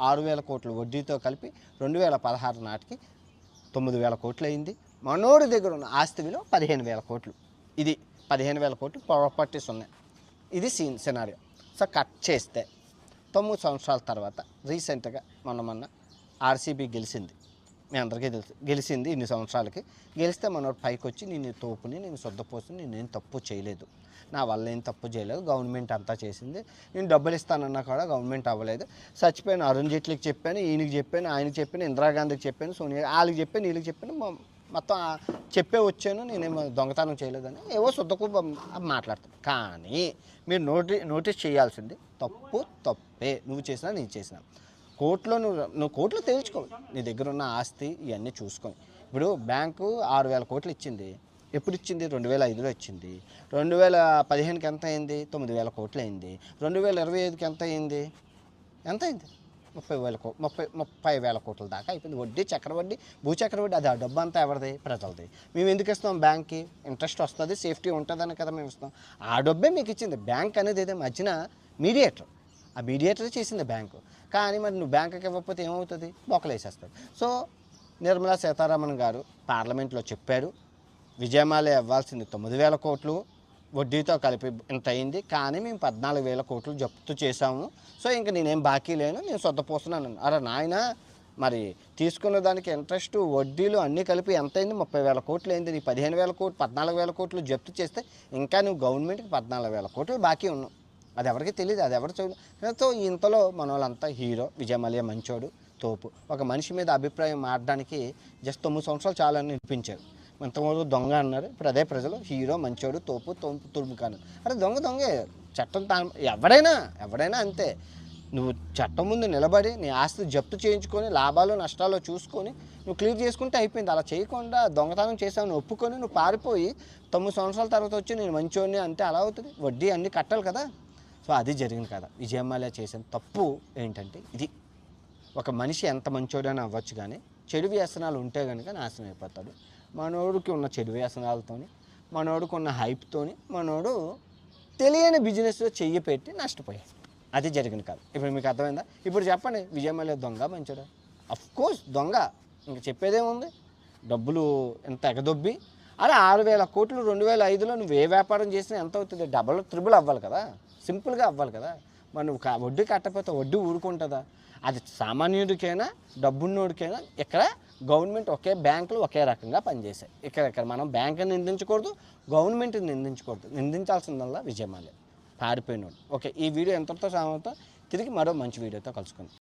6,000 కోట్లు వడ్డీతో కలిపి 2016 నాటికి 9,000 కోట్లు అయింది. మనోడి దగ్గర ఉన్న ఆస్తి విలువ 15,000 కోట్లు. ఇది 15,000 కోట్లు ప్రాపర్టీస్ ఉన్నాయి. ఇది సినారియో. సో కట్ చేస్తే 9 సంవత్సరాల తర్వాత రీసెంట్గా మొన్న ఆర్సీబీ గెలిచింది. మీ అందరికీ తెలుసు, గెలిచింది. ఇన్ని సంవత్సరాలకి గెలిస్తే మనోడు పైకి వచ్చి నేను తోపుని, నేను శుద్ధపోసుని, నేనేం తప్పు చేయలేదు, నా వల్ల ఏం తప్పు చేయలేదు, గవర్నమెంట్ అంతా చేసింది, నేను డబ్బులు ఇస్తానన్నా కూడా గవర్నమెంట్ అవ్వలేదు, చచ్చిపోయాను, అరుణ్ జైట్లీకి చెప్పాను, ఈయనకి చెప్పాను, ఆయనకి చెప్పాను, ఇందిరాగాంధీకి చెప్పాను, సోనియా వాళ్ళకి చెప్పాను, వీళ్ళకి చెప్పాను, మొత్తం చెప్పే వచ్చాను, నేనేమో దొంగతనం చేయలేదని ఏవో శుద్ధకు మాట్లాడతాను. కానీ మీరు నోటీస్ చేయాల్సింది తప్పే, నువ్వు చేసినా నేను చేసినా. కోర్టులో నువ్వు కోర్టులో తేల్చుకోవాలి, నీ దగ్గర ఉన్న ఆస్తి ఇవన్నీ చూసుకొని. ఇప్పుడు బ్యాంకు 6,000 కోట్లు ఇచ్చింది. ఎప్పుడు ఇచ్చింది? 2005లో ఇచ్చింది. 2015కి ఎంత అయింది? 9,000 కోట్లు అయింది. 2025కి ఎంత అయింది? 30,000 కోట్ల దాకా అయిపోయింది. వడ్డీ, చక్రవడ్డీ, భూచక్రవడ్డీ, అది ఆ డబ్బు అంతా ఎవరిది? ప్రజలది. మేము ఎందుకు ఇస్తాం? బ్యాంక్కి ఇంట్రెస్ట్ వస్తుంది, సేఫ్టీ ఉంటుందని కదా మేము ఇస్తాం. ఆ డబ్బే మీకు ఇచ్చింది. బ్యాంక్ అనేది ఏదో మధ్యన మీడియేటర్, ఆ మీడియేటర్ చేసింది బ్యాంకు. కానీ మరి నువ్వు బ్యాంకుకి ఇవ్వకపోతే ఏమవుతుంది? బొక్కలేసేస్తుంది. సో నిర్మలా సీతారామన్ గారు పార్లమెంట్లో చెప్పారు, విజయమాల్యా ఇవ్వాల్సింది 9,000 కోట్లు వడ్డీతో కలిపి ఇంత అయింది, కానీ మేము 14,000 కోట్లు జప్తు చేశాము. సో ఇంక నేనేం బాకీ లేను, నేను సొద్దపోస్తున్నాను. అరే నాయన, మరి తీసుకున్న దానికి ఇంట్రెస్ట్, వడ్డీలు అన్నీ కలిపి ఎంత అయింది? 30,000 కోట్లు అయింది. నీ 15,000 కోట్లు, 14,000 కోట్లు జప్తు చేస్తే ఇంకా నువ్వు గవర్నమెంట్కి 14,000 కోట్లు బాకీ ఉన్నావు. అది ఎవరికి తెలియదు, అది ఎవరు చూడలేదు. సో ఇంతలో మన వాళ్ళంతా హీరో, విజయమాల్యా మంచోడు, తోపు. ఒక మనిషి మీద అభిప్రాయం మారడానికి జస్ట్ 9 సంవత్సరాలు చాలని నిలిపించారు. ఇంతకుముందు దొంగ అన్నారు, ఇప్పుడు అదే ప్రజలు హీరో, మంచోడు, తోపు, తురుముకు అన్నారు. అరే దొంగే, చట్టం ఎవడైనా అంతే. నువ్వు చట్టం ముందు నిలబడి నీ ఆస్తి జప్తు చేయించుకొని లాభాలు నష్టాలు చూసుకొని నువ్వు క్లియర్ చేసుకుంటే అయిపోయింది. అలా చేయకుండా దొంగతనం చేసావు ఒప్పుకొని నువ్వు పారిపోయి 9 సంవత్సరాల తర్వాత వచ్చి నేను మంచోడిని అంటే అలా అవుతుంది. వడ్డీ అన్నీ కట్టాలి కదా. సో అది జరిగింది కదా. విజయమాల్యా చేసిన తప్పు ఏంటంటే ఇది. ఒక మనిషి ఎంత మంచోడని అవ్వచ్చు, కానీ చెడు వ్యసనాలు ఉంటే కనుక నాశనం అయిపోతాడు. మనోడికి ఉన్న చెడు వ్యసనాలతోని, మనోడికి ఉన్న హైప్తోని, మనోడు తెలియని బిజినెస్లో చెయ్యి పెట్టి నష్టపోయాడు. అది జరిగింది కాదు. ఇప్పుడు మీకు అర్థమైందా? ఇప్పుడు చెప్పండి, విజయమాల్యా దొంగ మంచోడా? అఫ్కోర్స్ దొంగ, ఇంకా చెప్పేదేముంది. డబ్బులు ఎంత ఎగదొబ్బి, అరే 6,000 కోట్లు 2005లో నువ్వు ఏ వ్యాపారం చేసినా ఎంత అవుతుంది? డబల్ త్రిబుల్ అవ్వాలి కదా, సింపుల్గా అవ్వాలి కదా. మరి నువ్వు వడ్డీ కట్టకపోతే వడ్డీ ఊరుకుంటుందా? అది సామాన్యుడికైనా డబ్బున్నోడికైనా ఇక్కడ గవర్నమెంట్ ఒకే బ్యాంకులు ఒకే రకంగా పనిచేశాయి. ఇక్కడ మనం బ్యాంకుని నిందించకూడదు, గవర్నమెంట్ని నిందించకూడదు. నిందించాల్సిందల్లా విజయమాల్యా, పారిపోయినోడు. ఓకే, ఈ వీడియో ఎంతటితో సమాప్తం. తిరిగి మరో మంచి వీడియోతో కలుసుకుందాం.